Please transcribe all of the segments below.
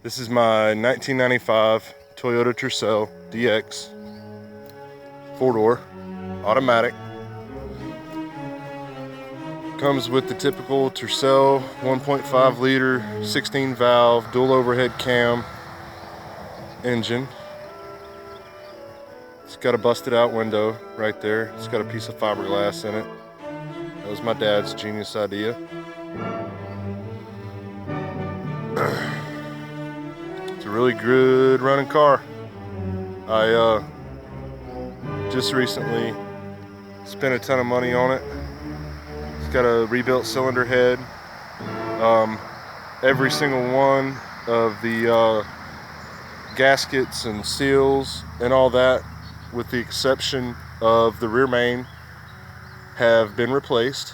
This is my 1995 Toyota Tercel DX, 4-door, automatic. Comes with the typical Tercel 1.5 liter, 16 valve, dual overhead cam engine. It's got a busted out window right there. It's got a piece of fiberglass in it. That was my dad's genius idea. It's a really good running car. I just recently spent a ton of money on it. It's got a rebuilt cylinder head. Every single one of the gaskets and seals and all that, with the exception of the rear main, have been replaced.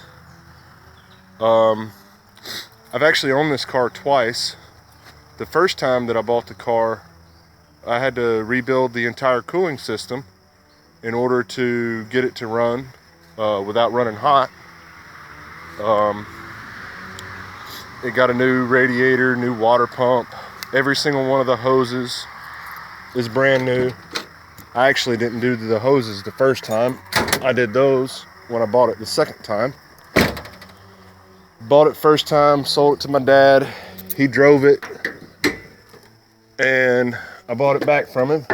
I've actually owned this car twice. The first time that I bought the car, I had to rebuild the entire cooling system in order to get it to run without running hot. It got a new radiator, new water pump. Every single one of the hoses is brand new. I actually didn't do the hoses the first time. I did those when I bought it the second time. Bought it first time, sold it to my dad. He drove it, and I bought it back from him.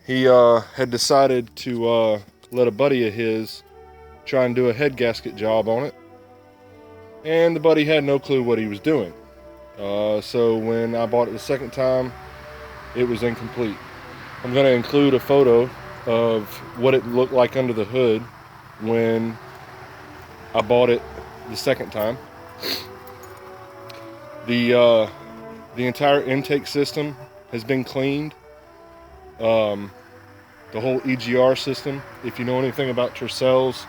He had decided to let a buddy of his try and do a head gasket job on it, and the buddy had no clue what he was doing. So when I bought it the second time, it was incomplete. I'm going to include a photo of what it looked like under the hood when I bought it the second time. The entire intake system has been cleaned. The whole EGR system, if you know anything about Tercels,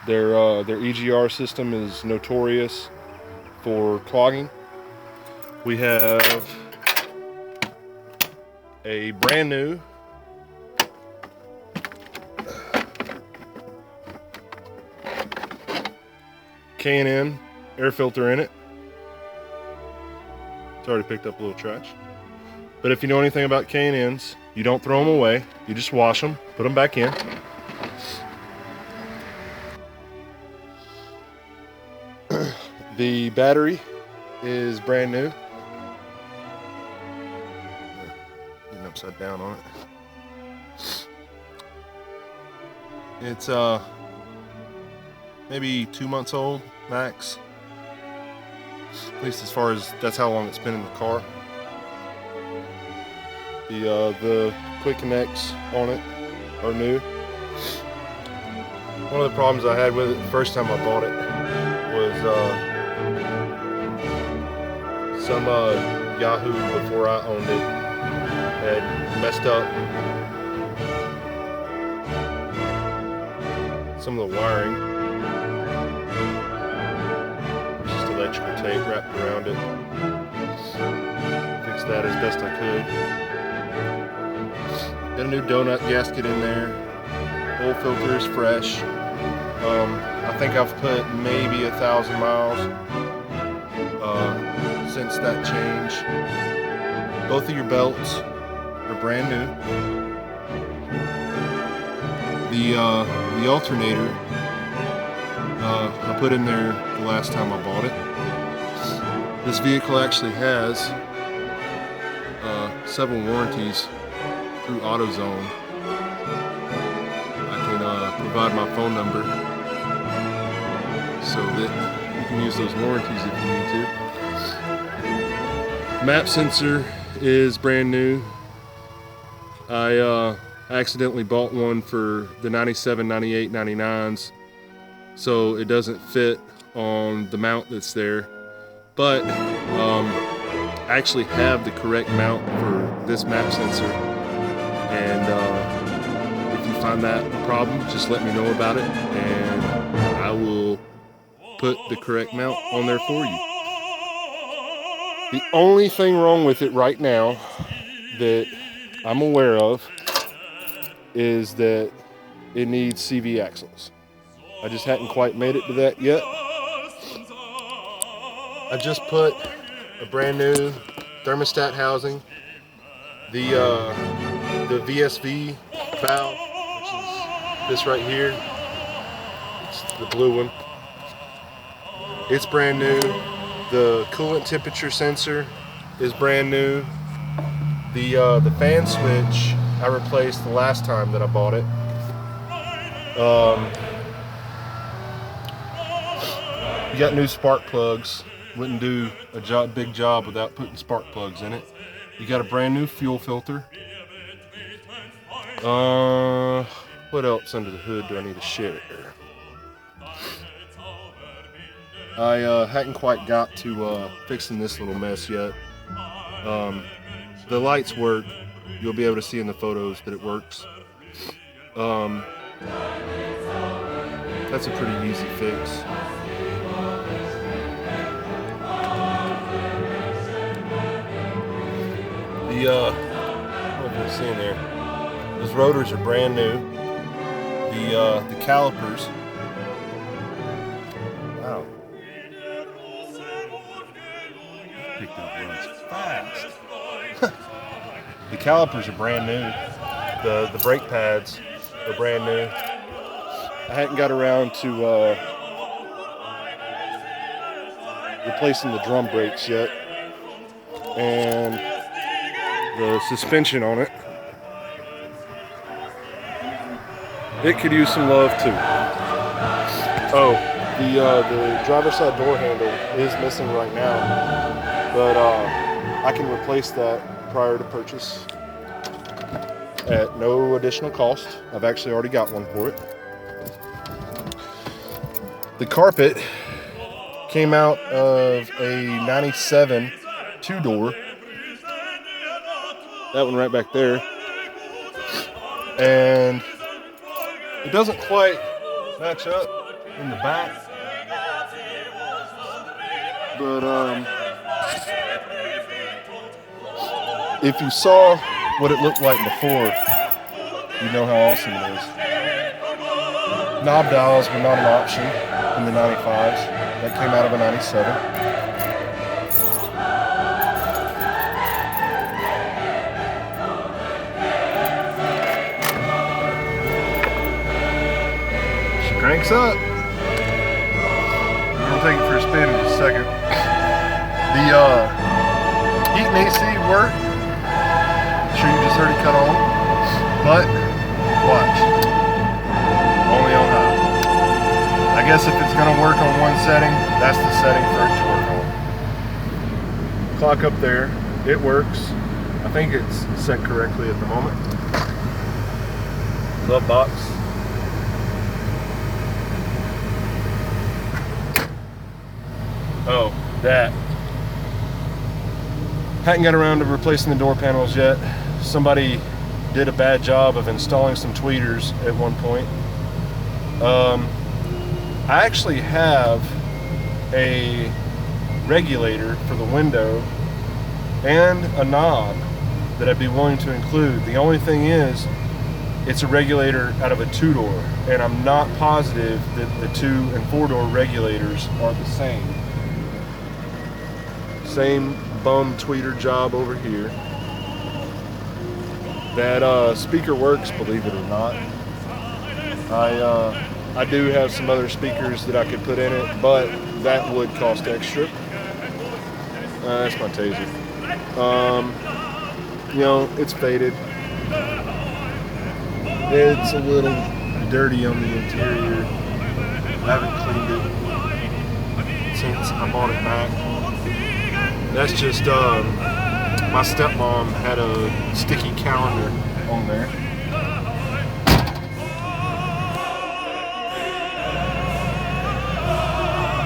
their EGR system is notorious for clogging. We have a brand new K&N air filter in it. It's already picked up a little trash. But if you know anything about K&Ns, you don't throw them away. You just wash them, put them back in. The battery is brand new. Getting upside down on it. It's maybe 2 months old max. At least as far as that's how long it's been in the car. The quick connects on it are new. One of the problems I had with it the first time I bought it was some Yahoo before I owned it had messed up some of the wiring. Just electrical tape wrapped around it. Fixed that as best I could. Got a new donut gasket in there. Oil filter is fresh. I think I've put maybe 1,000 miles since that change. Both of your belts are brand new. The alternator I put in there the last time I bought it. This vehicle actually has several warranties through AutoZone. I can provide my phone number so that you can use those warranties if you need to. Map sensor is brand new. I accidentally bought one for the 97, 98, 99s, so it doesn't fit on the mount that's there. But I actually have the correct mount for this map sensor. And if you find that a problem, just let me know about it, and I will put the correct mount on there for you. The only thing wrong with it right now that I'm aware of is that it needs CV axles. I just hadn't quite made it to that yet. I just put a brand new thermostat housing, the VSV valve, which is this right here. It's the blue one. It's brand new. The coolant temperature sensor is brand new. The fan switch I replaced the last time that I bought it. You got new spark plugs. Wouldn't do a big job without putting spark plugs in it. You got a brand new fuel filter. What else under the hood do I need to share? I hadn't quite got to fixing this little mess yet. The lights work. You'll be able to see in the photos that it works. That's a pretty easy fix. I don't know if you're seeing there. Those rotors are brand new. The calipers. Wow. Picked up runs fast. The calipers are brand new. The brake pads are brand new. I hadn't got around to replacing the drum brakes yet, and the suspension on it. It could use some love too. Oh, the driver's side door handle is missing right now, but I can replace that prior to purchase at no additional cost. I've actually already got one for it. The carpet came out of a 97 two-door. That one right back there. And it doesn't quite match up in the back. But if you saw what it looked like before, you know how awesome it is. Knob dials were not an option in the 95s. That came out of a 97. She cranks up. I'm gonna take it for a spin in just a second. The heat and AC work. I'm sure you just heard it cut on, but watch. Only on high. I guess if it's gonna work on one setting, that's the setting for it to work on. Clock up there, it works. I think it's set correctly at the moment. Glove box. Oh, that. Hadn't got around to replacing the door panels yet. Somebody did a bad job of installing some tweeters at one point. I actually have a regulator for the window and a knob that I'd be willing to include. The only thing is, it's a regulator out of a two-door, and I'm not positive that the 2- and 4-door regulators are the same. Same bum tweeter job over here. That speaker works, believe it or not. I do have some other speakers that I could put in it, but that would cost extra. That's my Taser. You know, it's faded. It's a little dirty on the interior. I haven't cleaned it since I bought it back. That's just, my stepmom had a sticky calendar on there.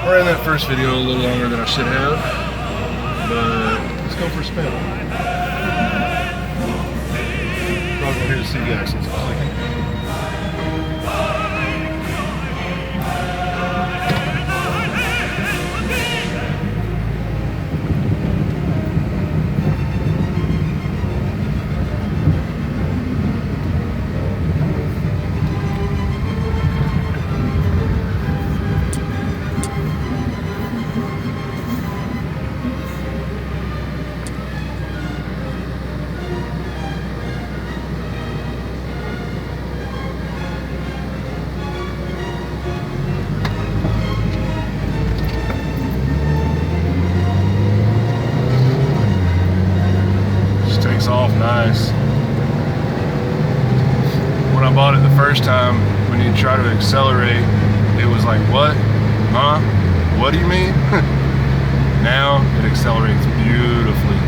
I ran that first video a little longer than I should have, but let's go for a spin. Probably here to see the accents clicking. nice. When I bought it the first time, when you try to accelerate, it was like, what? Huh? What do you mean? Now it accelerates beautifully.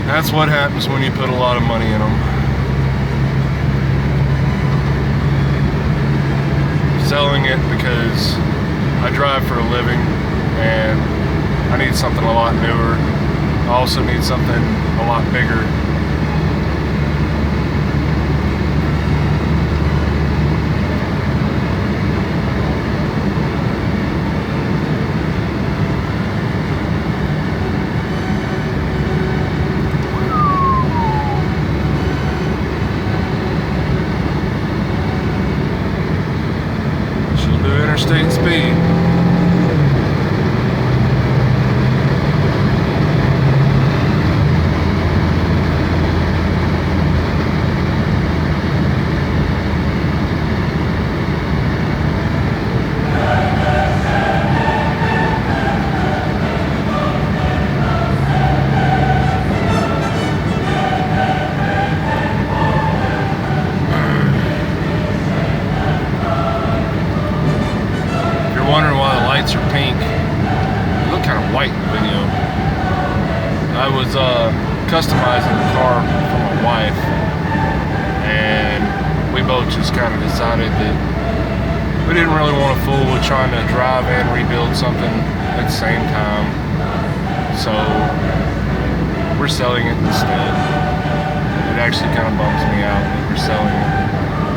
That's what happens when you put a lot of money in them. Selling it because I drive for a living and I need something a lot newer. I also need something a lot bigger. She'll do interstate speed. Wondering why the lights are pink. They look kind of white in the video. I was customizing the car for my wife, and we both just kind of decided that we didn't really want to fool with trying to drive and rebuild something at the same time. So we're selling it instead. It actually kind of bums me out that we're selling it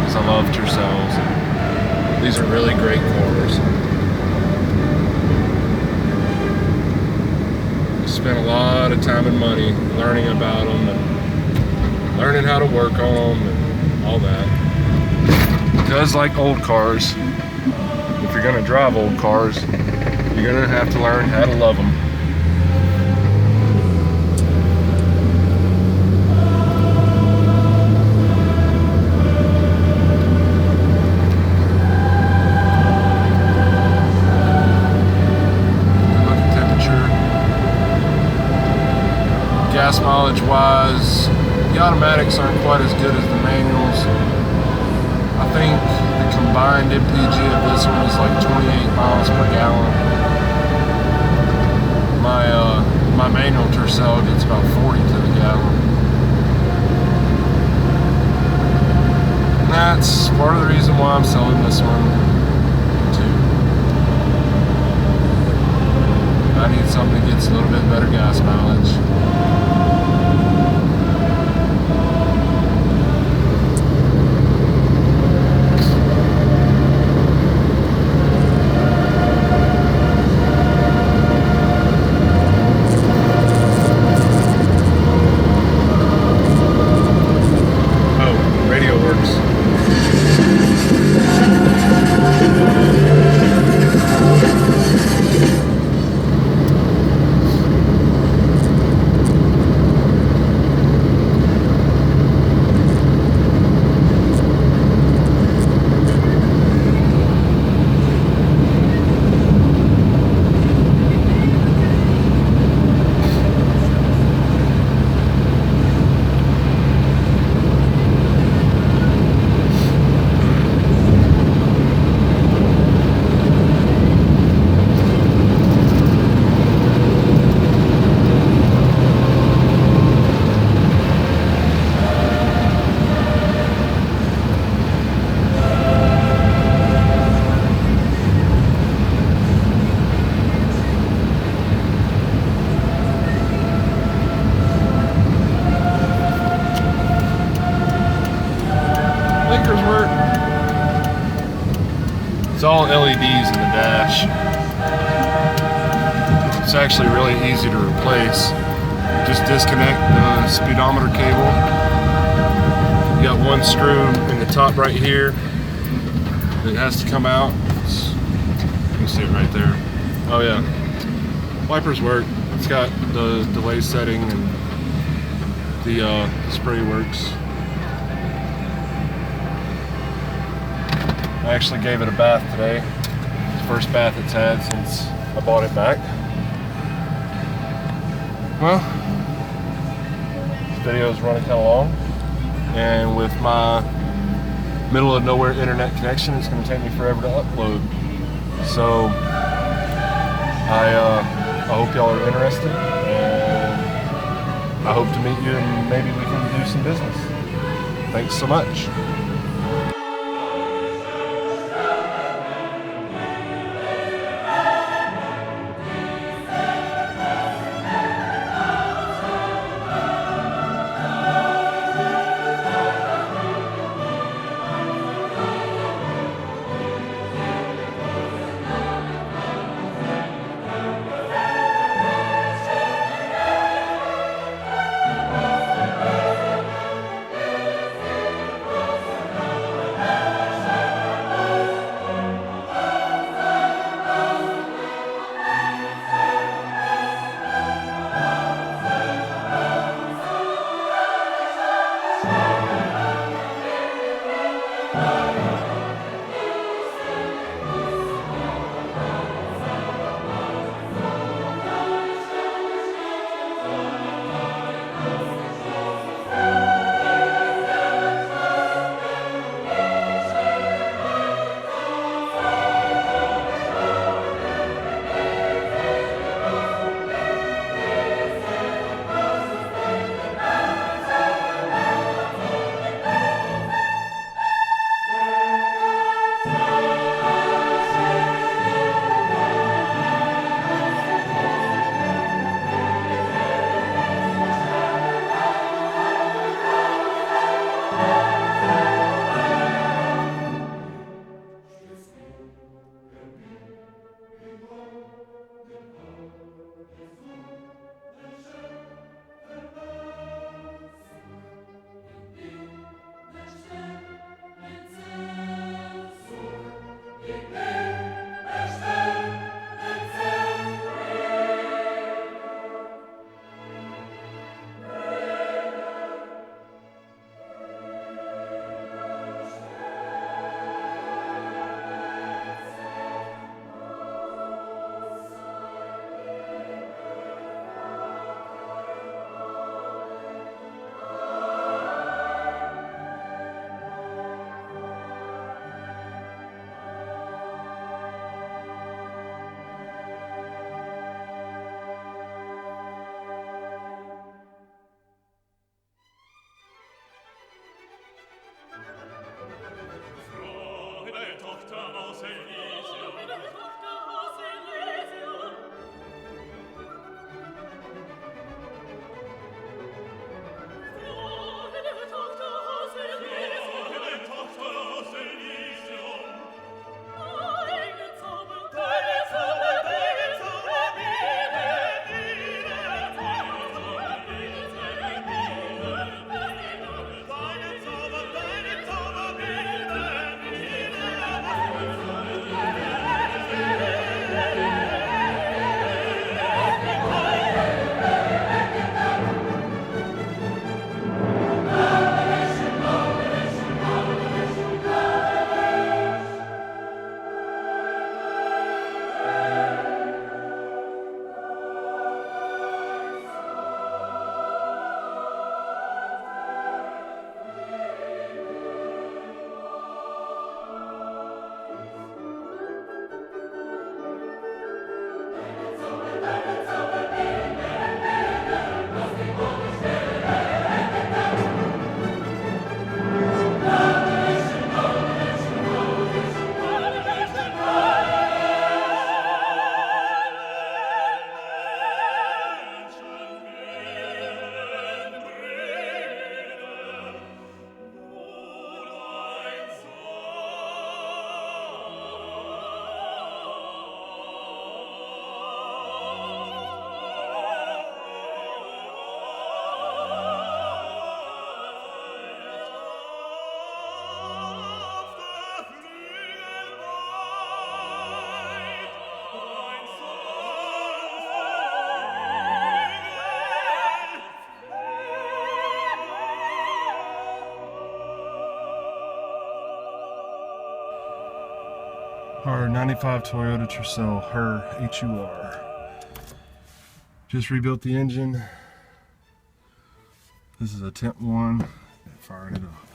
because I love Tercels. These are really great cars. Spent a lot of time and money learning about them and learning how to work on them and all that. Because like old cars, if you're going to drive old cars, you're going to have to learn how to love them. Gas mileage wise, the automatics aren't quite as good as the manuals. I think the combined MPG of this one is like 28 miles per gallon. My manual Tercel gets about 40 to the gallon. And that's part of the reason why I'm selling this one too. I need something that gets a little bit better gas mileage. It's all LEDs in the dash. It's actually really easy to replace. Just disconnect the speedometer cable. You got one screw in the top right here that has to come out. You can see it right there. Oh yeah. Wipers work. It's got the delay setting and the spray works. I actually gave it a bath today. It's the first bath it's had since I bought it back. Well, video is running kind of long, and with my middle of nowhere internet connection, it's going to take me forever to upload. So I hope y'all are interested, and I hope to meet you and maybe we can do some business. Thanks so much. Our 95 Toyota Tercel, her HUR. Just rebuilt the engine. This is attempt 1 at firing it up.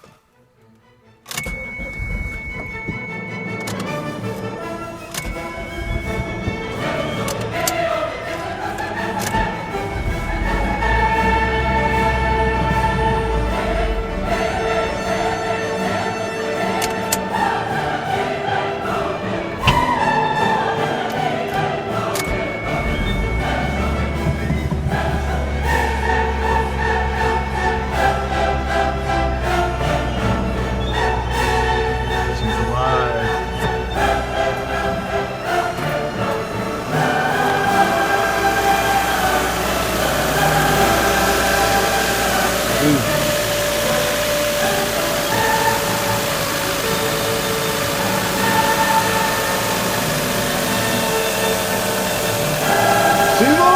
See